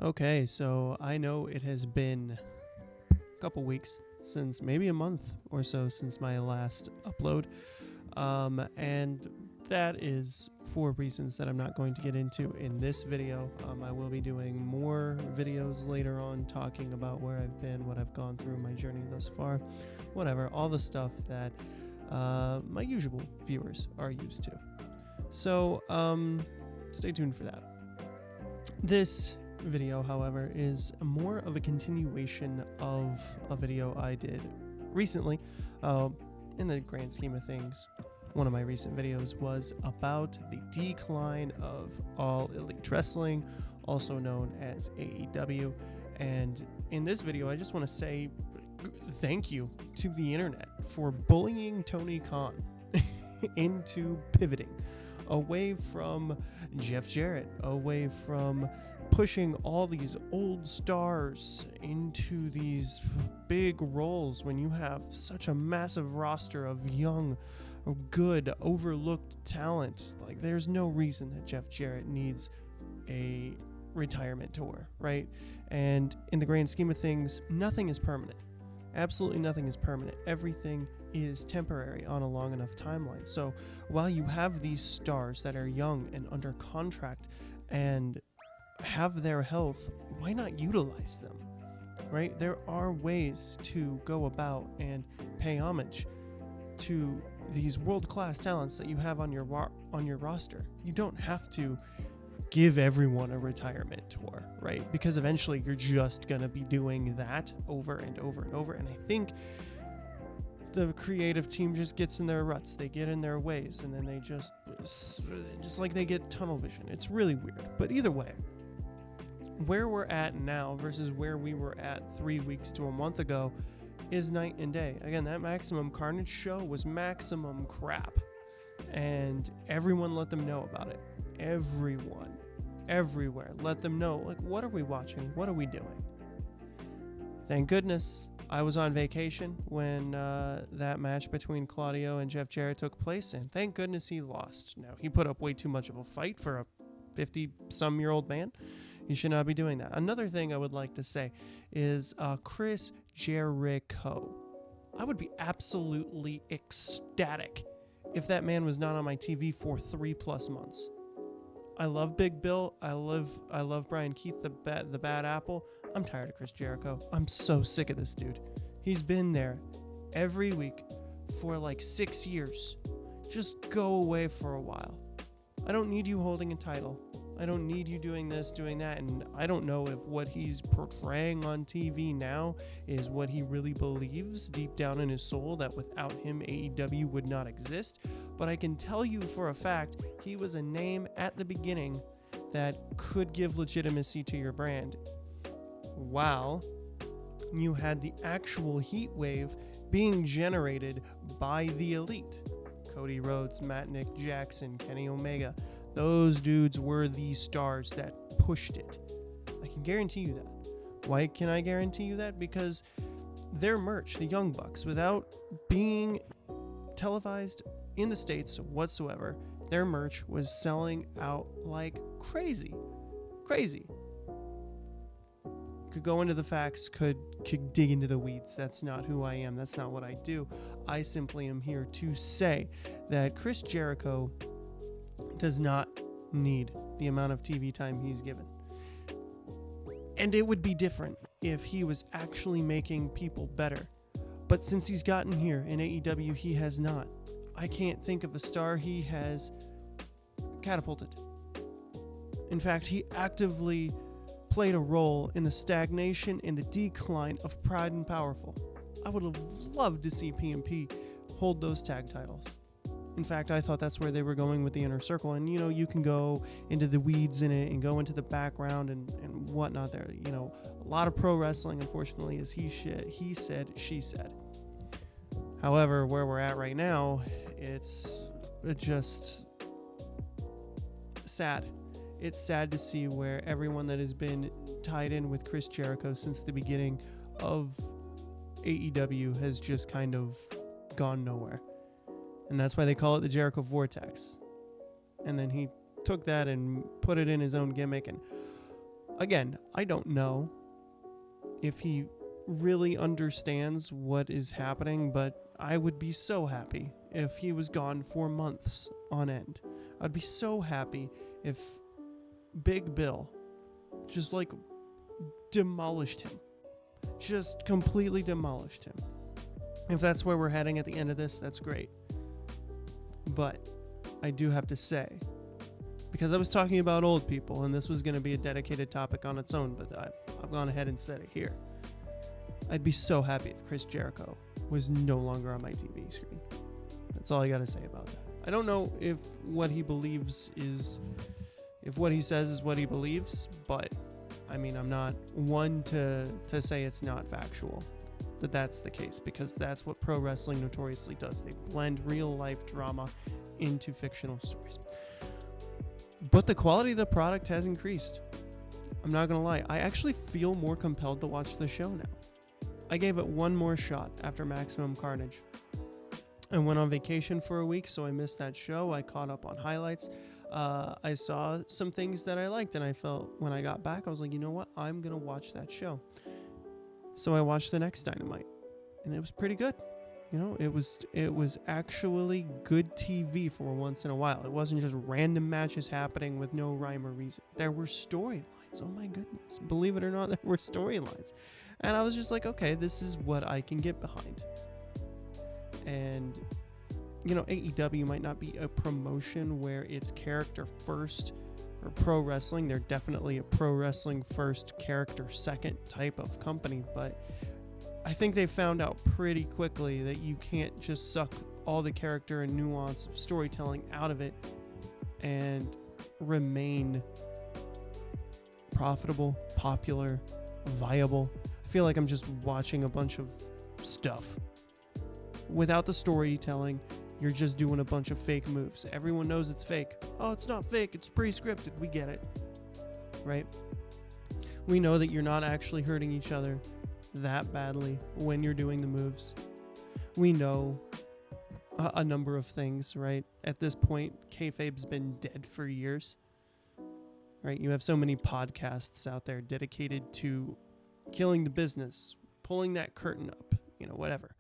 Okay, so I know it has been a couple weeks since maybe a month or so since my last upload. And that is for reasons that I'm not going to get into in this video. I will be doing more videos later on talking about where I've been, what I've gone through, my journey thus far, whatever, all the stuff that my usual viewers are used to. So stay tuned for that. This video, however, is more of a continuation of a video I did recently. In the grand scheme of things, one of my recent videos was about the decline of All Elite Wrestling, also known as AEW. And in this video, I just want to say thank you to the internet for bullying Tony Khan into pivoting away from Jeff Jarrett, away from pushing all these old stars into these big roles when you have such a massive roster of young, good, overlooked talent. Like, there's no reason that Jeff Jarrett needs a retirement tour, right? And in the grand scheme of things, nothing is permanent. Absolutely nothing is permanent. Everything is temporary on a long enough timeline. So while you have these stars that are young and under contract and have their health, why not utilize them, right? There are ways to go about and pay homage to these world-class talents that you have on your roster. You don't have to give everyone a retirement tour, right? Because eventually you're just gonna be doing that over and over and over. And I think the creative team just gets in their ruts. They get in their ways, and then they just like they get tunnel vision. It's really weird. But either way, where we're at now versus where we were at 3 weeks to a month ago is night and day. Again, that Maximum Carnage show was maximum crap, and everyone let them know about it. Everyone, everywhere, let them know, like, what are we watching? What are we doing? Thank goodness I was on vacation when that match between Claudio and Jeff Jarrett took place, and thank goodness he lost. Now, he put up way too much of a fight for a 50-some-year-old man. He should not be doing that. Another thing I would like to say is Chris Jericho. I would be absolutely ecstatic if that man was not on my TV for 3+ months. I love Big Bill. I love Brian Keith, the bad apple. I'm tired of Chris Jericho. I'm so sick of this dude. He's been there every week for like 6 years. Just go away for a while. I don't need you holding a title. I don't need you doing this, doing that, and I don't know if what he's portraying on TV now is what he really believes deep down in his soul, that without him, AEW would not exist. But I can tell you for a fact, he was a name at the beginning that could give legitimacy to your brand, while you had the actual heat wave being generated by the elite. Cody Rhodes, Matt Nick Jackson, Kenny Omega. Those dudes were the stars that pushed it. I can guarantee you that. Why can I guarantee you that? Because their merch, the Young Bucks, without being televised in the States whatsoever, their merch was selling out like crazy. Crazy. Could go into the facts, could dig into the weeds. That's not who I am. That's not what I do. I simply am here to say that Chris Jericho does not need the amount of TV time he's given. And it would be different if he was actually making people better. But since he's gotten here in AEW, he has not. I can't think of a star he has catapulted. In fact, he actively played a role in the stagnation and the decline of Pride and Powerful. I would have loved to see PMP hold those tag titles. In fact, I thought that's where they were going with the Inner Circle. And, you can go into the weeds in it and go into the background and whatnot there. A lot of pro wrestling, unfortunately, is he said, she said. However, where we're at right now, it's just sad. It's sad to see where everyone that has been tied in with Chris Jericho since the beginning of AEW has just kind of gone nowhere. And that's why they call it the Jericho Vortex. And then he took that and put it in his own gimmick. And Again, I don't know if he really understands what is happening, but I would be so happy if he was gone for months on end. I'd be so happy if Big Bill just like demolished him. Just completely demolished him. If that's where we're heading at the end of this, that's great. But I do have to say, because I was talking about old people, and this was going to be a dedicated topic on its own, but I've gone ahead and said it here. I'd be so happy if Chris Jericho was no longer on my TV screen. That's all I got to say about that. I don't know if what he believes is, if what he says is what he believes, but I mean, I'm not one to say it's not factual, that that's the case, because that's what pro wrestling notoriously does. They blend real life drama into fictional stories. But the quality of the product has increased. I'm not going to lie. I actually feel more compelled to watch the show now. I gave it one more shot after Maximum Carnage. I went on vacation for a week, so I missed that show. I caught up on highlights. I saw some things that I liked, and I felt when I got back, I was like, you know what? I'm going to watch that show. So I watched the next Dynamite, and it was pretty good. You know, it was actually good TV for once in a while. It wasn't just random matches happening with no rhyme or reason. There were storylines. Oh my goodness. Believe it or not, there were storylines. And I was just like, okay, this is what I can get behind. And, you know, AEW might not be a promotion where it's character first or pro wrestling. They're definitely a pro wrestling first, character second type of company, but I think they found out pretty quickly that you can't just suck all the character and nuance of storytelling out of it and remain profitable, popular, viable. I feel like I'm just watching a bunch of stuff. Without the storytelling, you're just doing a bunch of fake moves. Everyone knows it's fake. Oh, it's not fake, it's pre-scripted. We get it, right? We know that you're not actually hurting each other that badly when you're doing the moves. We know a number of things, right? At this point, kayfabe's been dead for years, right? You have so many podcasts out there dedicated to killing the business, pulling that curtain up, you know, whatever.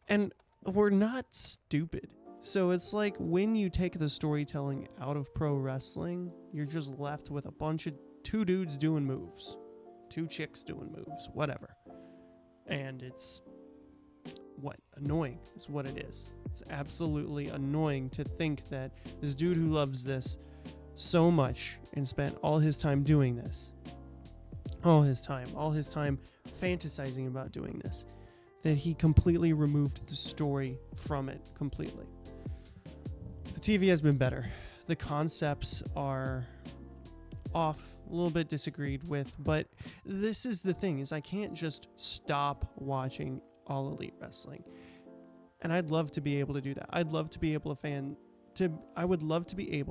And we're not stupid. So it's like when you take the storytelling out of pro wrestling, you're just left with a bunch of two dudes doing moves. Two chicks doing moves, whatever. And it's, annoying is what it is. It's absolutely annoying to think that this dude who loves this so much and spent all his time doing this, all his time fantasizing about doing this, that he completely removed the story from it completely. The TV has been better. The concepts are off, a little bit disagreed with, but this is the thing, is I can't just stop watching All Elite Wrestling. And I'd love to be able to do that. I would love to be able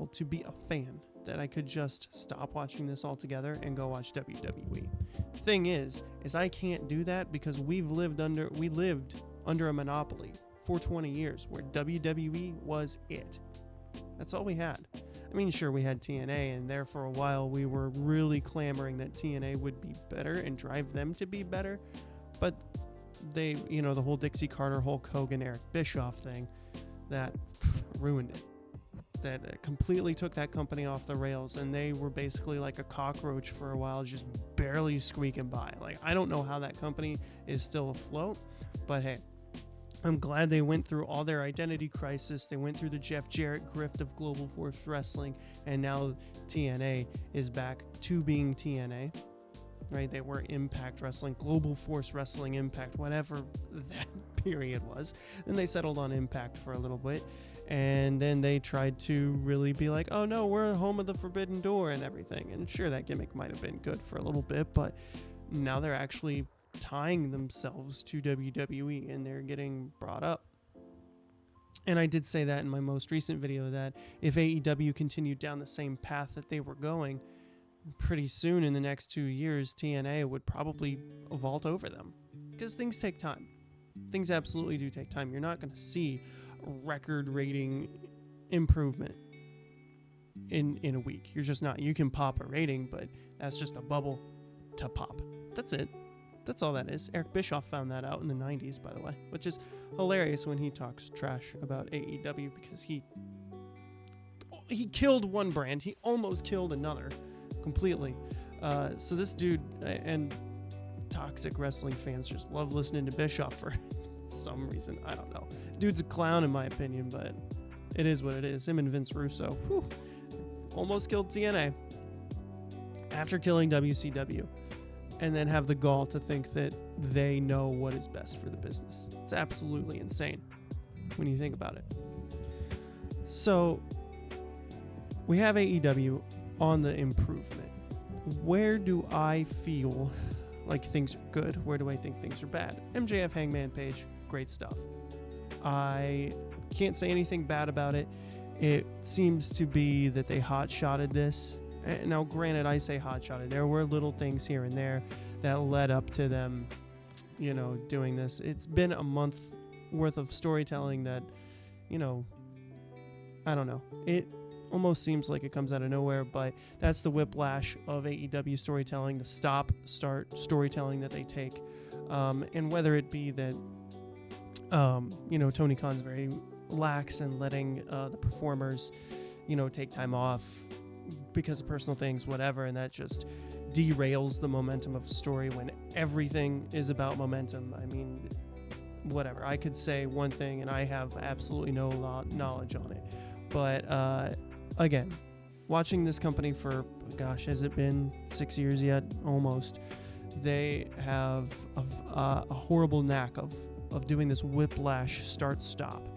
to be a fan that I could just stop watching this altogether and go watch WWE. Thing is I can't do that because we lived under a monopoly for 20 years where WWE was it. That's all we had. I mean, sure, we had TNA, and there for a while we were really clamoring that TNA would be better and drive them to be better. But they, you know, the whole Dixie Carter, Hulk Hogan, Eric Bischoff thing, that ruined it. That completely took that company off the rails, and they were basically like a cockroach for a while, just barely squeaking by. Like, I don't know how that company is still afloat, but hey, I'm glad they went through all their identity crisis. They went through the Jeff Jarrett grift of Global Force Wrestling, and now TNA is back to being TNA, right? They were Impact Wrestling, Global Force Wrestling, Impact, whatever that period was. Then they settled on Impact for a little bit, and then they tried to really be like, oh no, we're home of the Forbidden Door and everything. And sure, that gimmick might have been good for a little bit, but now they're actually tying themselves to WWE and they're getting brought up. And I did say that in my most recent video, that if AEW continued down the same path that they were going, pretty soon in the next 2 years, TNA would probably vault over them, because things take time. Things absolutely do take time. You're not going to see record rating improvement in a week. You're just not. You can pop a rating, but that's just a bubble to pop. That's it. That's all that is. Eric Bischoff found that out in the 90s, by the way, which is hilarious when he talks trash about AEW, because he killed one brand. He almost killed another completely. So this dude, and toxic wrestling fans just love listening to Bischoff for some reason. I don't know. Dude's a clown in my opinion, but it is what it is. Him and Vince Russo almost killed TNA after killing WCW, and then have the gall to think that they know what is best for the business. It's absolutely insane when you think about it. So we have AEW on the improvement. Where do I feel like things are good? Where do I think things are bad? MJF Hangman Page, great stuff. I can't say anything bad about it. It seems to be that they hot-shotted this. Now, granted, I say hot-shotted. There were little things here and there that led up to them, doing this. It's been a month worth of storytelling that, I don't know. It almost seems like it comes out of nowhere, but that's the whiplash of AEW storytelling, the stop-start storytelling that they take. And whether it be that, Tony Khan's very lax in letting the performers, take time off because of personal things, whatever, and that just derails the momentum of a story when everything is about momentum. I mean, whatever. I could say one thing and I have absolutely no knowledge on it. But again, watching this company for, gosh, has it been 6 years yet? Almost. They have a horrible knack of doing this whiplash start-stop.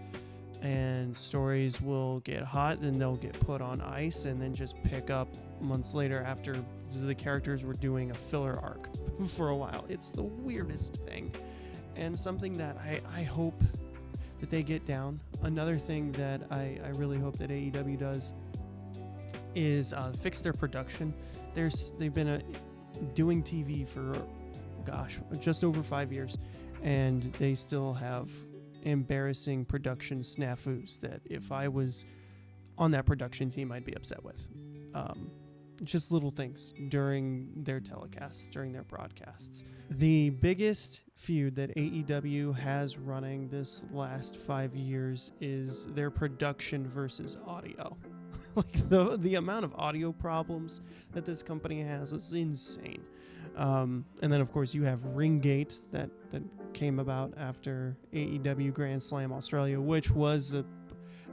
And stories will get hot, then they'll get put on ice, and then just pick up months later after the characters were doing a filler arc for a while. It's the weirdest thing, and something that I hope that they get down. Another thing that I really hope that AEW does is fix their production. They've been doing TV for, gosh, just over 5 years, and they still have embarrassing production snafus that if I was on that production team, I'd be upset with. Just little things during their telecasts, during their broadcasts. The biggest feud that AEW has running this last 5 years is their production versus audio. Like the amount of audio problems that this company has is insane. And then, of course, you have Ringgate that came about after AEW Grand Slam Australia, which was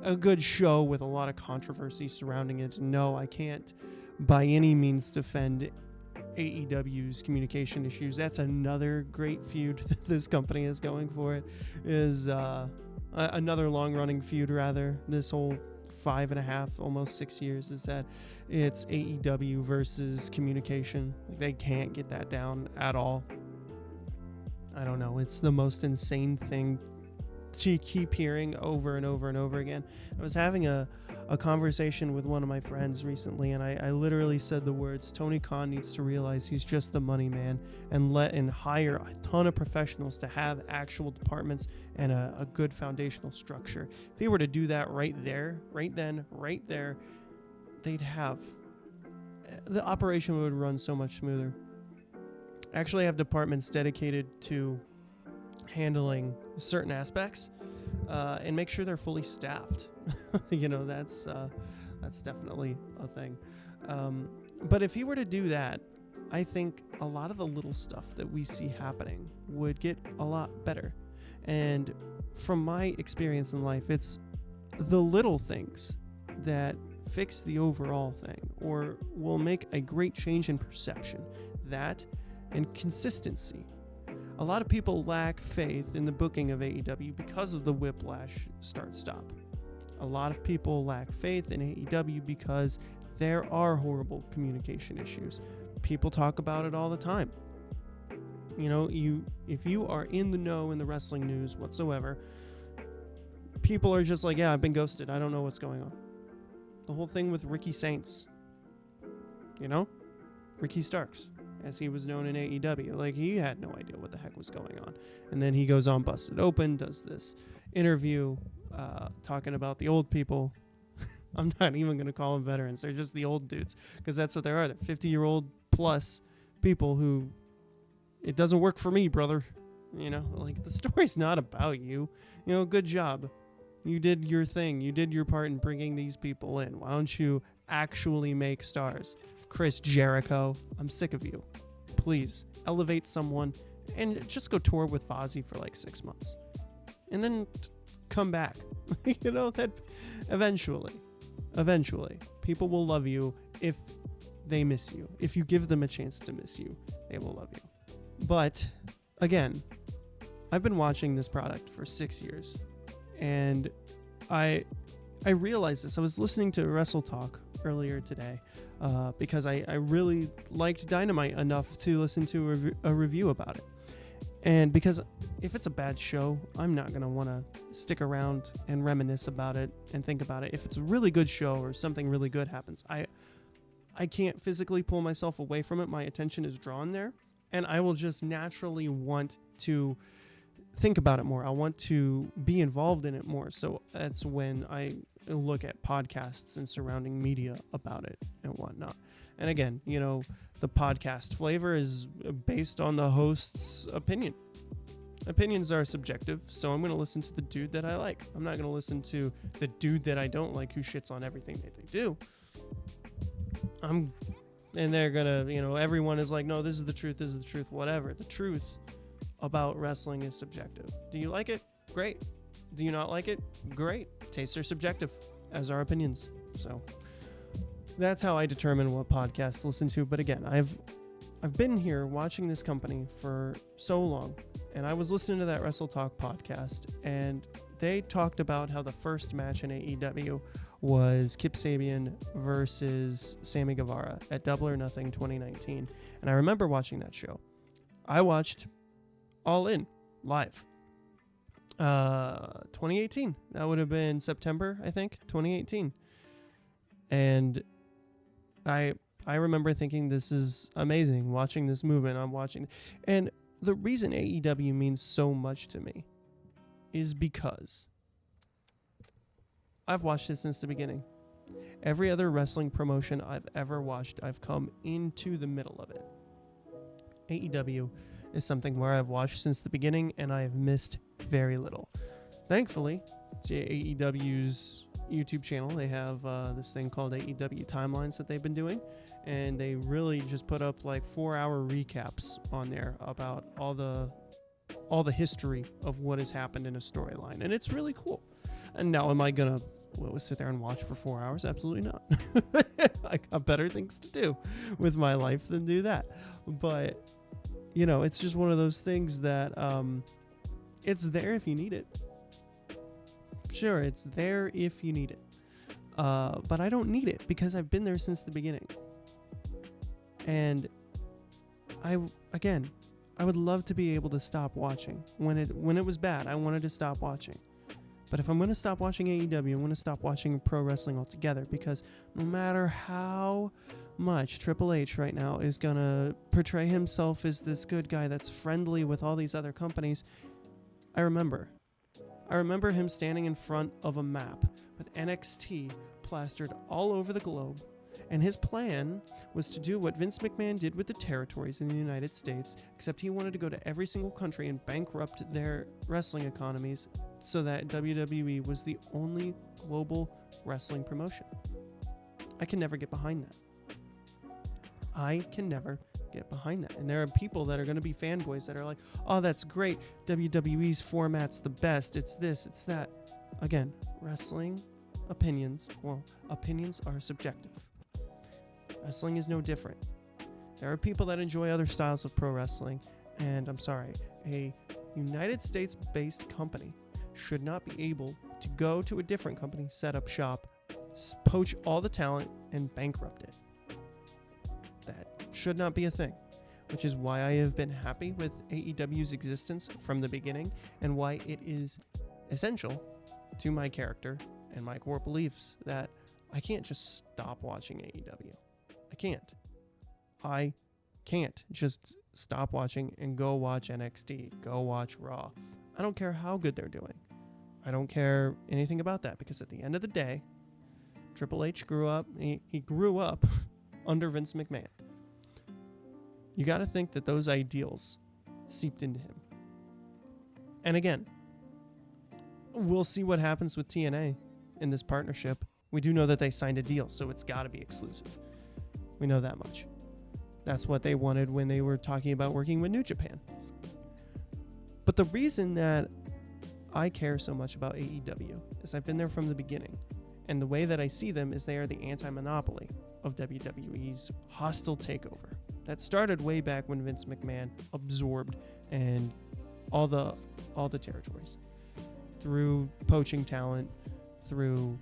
a good show with a lot of controversy surrounding it. No, I can't by any means defend AEW's communication issues. That's another great feud that this company is going for. It is another long-running feud, rather. This whole 5.5, almost 6 years, is that it's AEW versus communication. They can't get that down at all. I don't know. It's the most insane thing to keep hearing over and over and over again. I was having a conversation with one of my friends recently, and I literally said the words, Tony Khan needs to realize he's just the money man and hire a ton of professionals to have actual departments and a good foundational structure. If he were to do that right there, right then, right there, the operation would run so much smoother. Actually have departments dedicated to handling certain aspects and make sure they're fully staffed. That's definitely a thing. But if he were to do that, I think a lot of the little stuff that we see happening would get a lot better. And from my experience in life, it's the little things that fix the overall thing or will make a great change in perception. That and consistency. A lot of people lack faith in the booking of AEW because of the whiplash start-stop. A lot of people lack faith in AEW because there are horrible communication issues. People talk about it all the time. If you are in the know in the wrestling news whatsoever, people are just like, yeah, I've been ghosted. I don't know what's going on. The whole thing with Ricky Saints. Ricky Starks, as he was known in AEW. Like, he had no idea what the heck was going on. And then he goes on Busted Open, does this interview talking about the old people I'm not even going to call them veterans. They're just the old dudes, because that's what they are. They're 50-year-old plus people who, it doesn't work for me, brother. You know, like, the story's not about you. You know, good job. You did your thing. You did your part in bringing these people in. Why don't you actually make stars? Chris Jericho, I'm sick of you. Please elevate someone and just go tour with Fozzy for like 6 months. And then come back. You know, that eventually, people will love you if they miss you. If you give them a chance to miss you, they will love you. But again, I've been watching this product for 6 years, and I realized this. I was listening to Wrestle Talk earlier today because I really liked Dynamite enough to listen to a review about it. And because if it's a bad show, I'm not going to want to stick around and reminisce about it and think about it. If it's a really good show or something really good happens, I can't physically pull myself away from it. My attention is drawn there, and I will just naturally want to think about it more. I want to be involved in it more. So that's when I look at podcasts and surrounding media about it and whatnot. And again, you know, the podcast flavor is based on the host's opinion. Opinions are subjective, so I'm going to listen to the dude that I like. I'm not going to listen to the dude that I don't like who shits on everything that they do. And they're going to, you know, everyone is like, no, this is the truth, whatever. The truth about wrestling is subjective. Do you like it? Great. Do you not like it? Great. Tastes are subjective, as are opinions. So that's how I determine what podcast to listen to. But again, I've been here watching this company for so long, and I was listening to that Wrestle Talk podcast, and they talked about how the first match in AEW was Kip Sabian versus Sammy Guevara at Double or Nothing 2019. And I remember watching that show. I watched All In live. 2018. That would have been September, I think, 2018. And I remember thinking, this is amazing, watching this movement. And the reason AEW means so much to me is because I've watched it since the beginning. Every other wrestling promotion I've ever watched, I've come into the middle of it. AEW is something where I've watched since the beginning, and I have missed very little. Thankfully, to AEW's YouTube channel, they have this thing called AEW Timelines that they've been doing, and they really just put up like 4-hour recaps on there about all the history of what has happened in a storyline, and it's really cool. And now, am I gonna sit there and watch for 4 hours? Absolutely not. I got better things to do with my life than do that. But you know, it's just one of those things that it's there if you need it. Sure, it's there if you need it. But I don't need it because I've been there since the beginning. And I would love to be able to stop watching. When it was bad, I wanted to stop watching. But if I'm going to stop watching AEW, I'm going to stop watching pro wrestling altogether, because no matter how much Triple H right now is going to portray himself as this good guy that's friendly with all these other companies, I remember him standing in front of a map with NXT plastered all over the globe, and his plan was to do what Vince McMahon did with the territories in the United States, except he wanted to go to every single country and bankrupt their wrestling economies so that WWE was the only global wrestling promotion. I can never get behind that. And there are people that are going to be fanboys that are like, oh, that's great. WWE's format's the best. It's this, it's that. Again, wrestling opinions are subjective. Wrestling is no different. There are people that enjoy other styles of pro wrestling, and I'm sorry, a United States-based company should not be able to go to a different company, set up shop, poach all the talent, and bankrupt it. That should not be a thing, which is why I have been happy with AEW's existence from the beginning, and why it is essential to my character and my core beliefs that I can't just stop watching AEW. I can't just stop watching and go watch NXT, go watch Raw. I don't care how good they're doing. I don't care anything about that, because at the end of the day, Triple H grew up. He grew up under Vince McMahon. You got to think that those ideals seeped into him. And again, we'll see what happens with TNA in this partnership. We do know that they signed a deal, so it's got to be exclusive. We know that much. That's what they wanted when they were talking about working with New Japan. But the reason that I care so much about AEW is I've been there from the beginning. And the way that I see them is they are the anti-monopoly of WWE's hostile takeover. That started way back when Vince McMahon absorbed and all the territories through poaching talent, through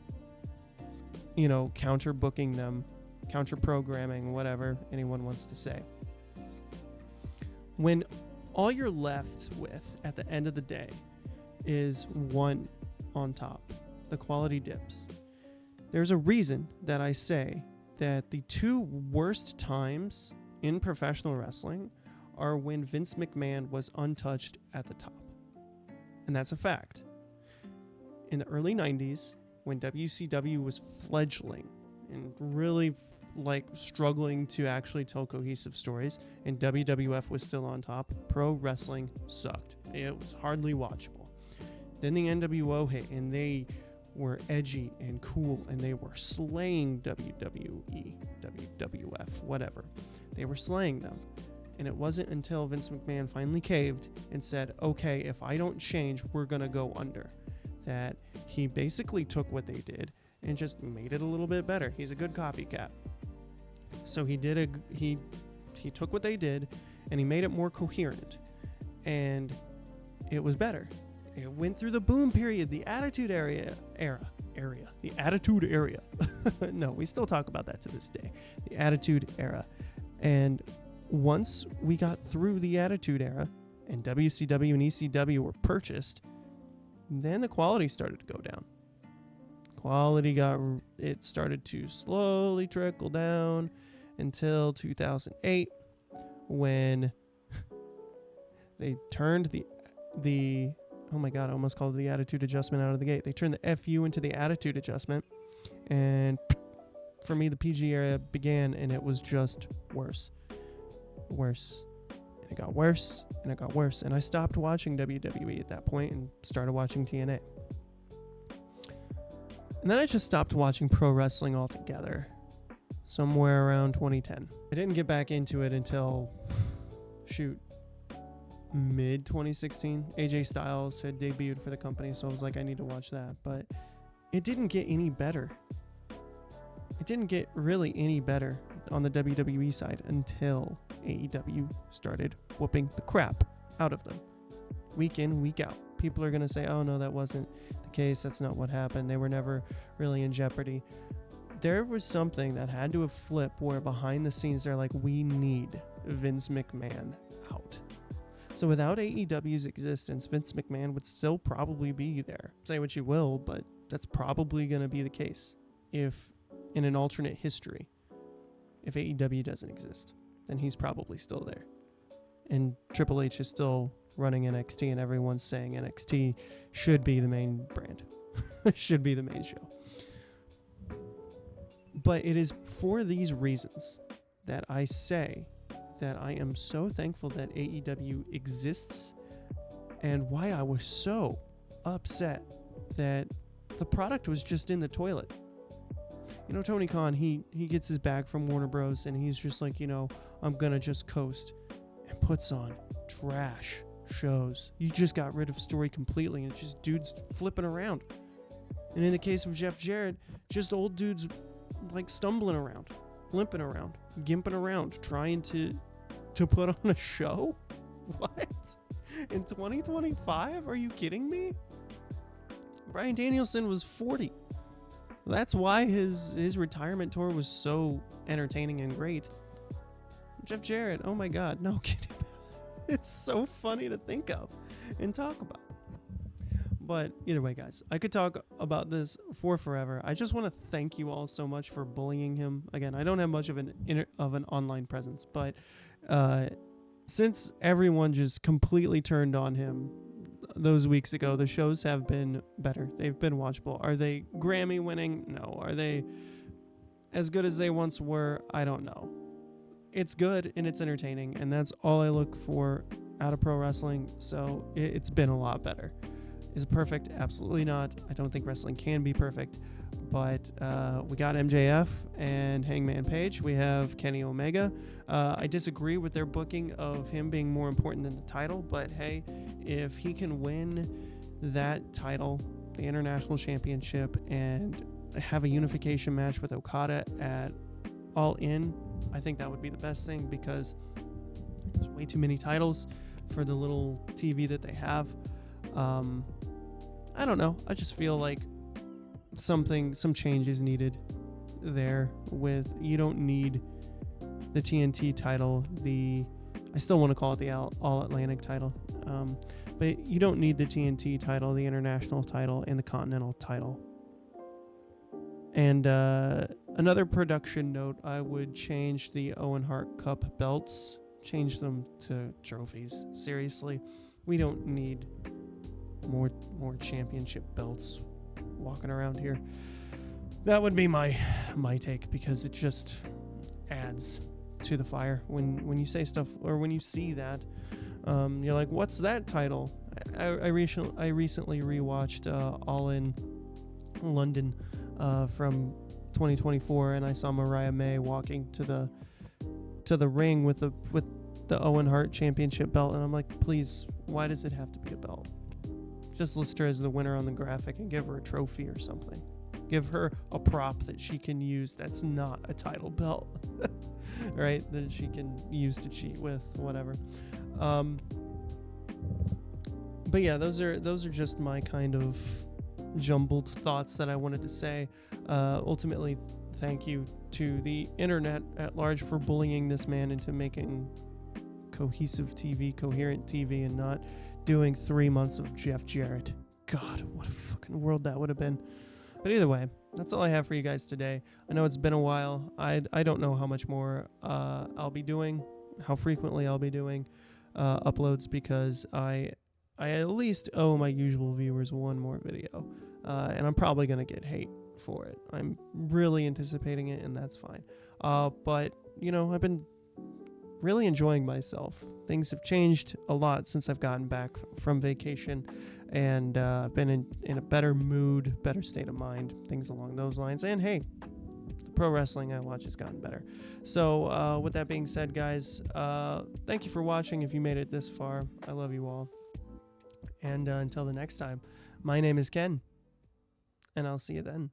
counter booking them, counter programming, whatever anyone wants to say. When all you're left with at the end of the day is one on top, the quality dips. There's a reason that I say that the two worst times in professional wrestling are when Vince McMahon was untouched at the top. And that's a fact. In the early 90s, when WCW was fledgling and really struggling to actually tell cohesive stories, and WWF was still on top, pro wrestling sucked. It was hardly watchable. Then the NWO hit, and they were edgy and cool, and they were slaying WWE, WWF, whatever. They were slaying them. And it wasn't until Vince McMahon finally caved and said, okay, if I don't change, we're going to go under, that he basically took what they did and just made it a little bit better. He's a good copycat. So he took what they did and he made it more coherent, and it was better. It went through the boom period, the Attitude Era. The Attitude Era. No, we still talk about that to this day. The Attitude Era. And once we got through the Attitude Era and WCW and ECW were purchased, then the quality started to go down. It started to slowly trickle down until 2008, when they turned the oh my god, I almost called it the attitude adjustment out of the gate. They turned the FU into the attitude adjustment, and for me, the PG era began, and it was just worse. And it got worse, and it got worse, and I stopped watching WWE at that point and started watching TNA. And then I just stopped watching pro wrestling altogether, somewhere around 2010. I didn't get back into it until, mid 2016. AJ Styles had debuted for the company, so I was like, I need to watch that. But it didn't get any better. It didn't get really any better on the WWE side until AEW started whooping the crap out of them. Week in, week out. People are going to say, oh no, that wasn't the case. That's not what happened. They were never really in jeopardy. There was something that had to have flipped where behind the scenes they're like, we need Vince McMahon out. So without AEW's existence, Vince McMahon would still probably be there. Say what you will, but that's probably going to be the case. If in an alternate history, if AEW doesn't exist, then he's probably still there. And Triple H is still running NXT, and everyone's saying NXT should be the main brand. Should be the main show. But it is for these reasons that I say that I am so thankful that AEW exists, and why I was so upset that the product was just in the toilet. You know, Tony Khan, he gets his bag from Warner Bros. And he's just like, I'm going to just coast, and puts on trash shows. You just got rid of story completely, and it's just dudes flipping around. And in the case of Jeff Jarrett, just old dudes stumbling around, limping around, gimping around, trying to put on a show? What? In 2025? Are you kidding me? Bryan Danielson was 40. That's why his retirement tour was so entertaining and great. Jeff Jarrett, oh my god, no kidding. It's so funny to think of and talk about. But either way, guys, I could talk about this for forever. I just want to thank you all so much for bullying him. Again, I don't have much of an online presence, but since everyone just completely turned on him, those weeks ago, the shows have been better. They've been watchable. Are they Grammy winning? No. Are they as good as they once were? I don't know. It's good and it's entertaining, and that's all I look for out of pro wrestling. So it's been a lot better. Is it perfect? Absolutely not. I don't think wrestling can be perfect. But we got MJF and Hangman Page. We have Kenny Omega. I disagree with their booking of him being more important than the title. But hey, if he can win that title, the International Championship, and have a unification match with Okada at All In, I think that would be the best thing, because there's way too many titles for the little TV that they have. I don't know. I just feel like some change is needed there. With, you don't need the TNT title, I still want to call it the All Atlantic title, but you don't need the TNT title, the international title, and the continental title. And another production note, I would change the Owen Hart Cup belts, change them to trophies. Seriously, we don't need more championship belts walking around here. That would be my take, because it just adds to the fire when you say stuff, or when you see that. You're like, what's that title? I recently rewatched All In London from 2024, and I saw Mariah May walking to the ring with the Owen Hart Championship belt, and I'm like, please, why does it have to be a belt? Just list her as the winner on the graphic and give her a trophy or something. Give her a prop that she can use that's not a title belt, right? That she can use to cheat with, whatever. But yeah, those are just my kind of jumbled thoughts that I wanted to say. Ultimately, thank you to the internet at large for bullying this man into making cohesive TV, coherent TV, and not doing 3 months of Jeff Jarrett. God, what a fucking world that would have been. But either way, that's all I have for you guys today. I know it's been a while. I don't know how much more I'll be doing, how frequently I'll be doing uploads, because I at least owe my usual viewers one more video. And I'm probably going to get hate for it. I'm really anticipating it, and that's fine. But, I've been really enjoying myself. Things have changed a lot since I've gotten back from vacation, and I've been in a better mood, better state of mind, things along those lines. And hey, the pro wrestling I watch has gotten better. So with that being said, guys, thank you for watching. If you made it this far, I love you all. And until the next time, my name is Ken, and I'll see you then.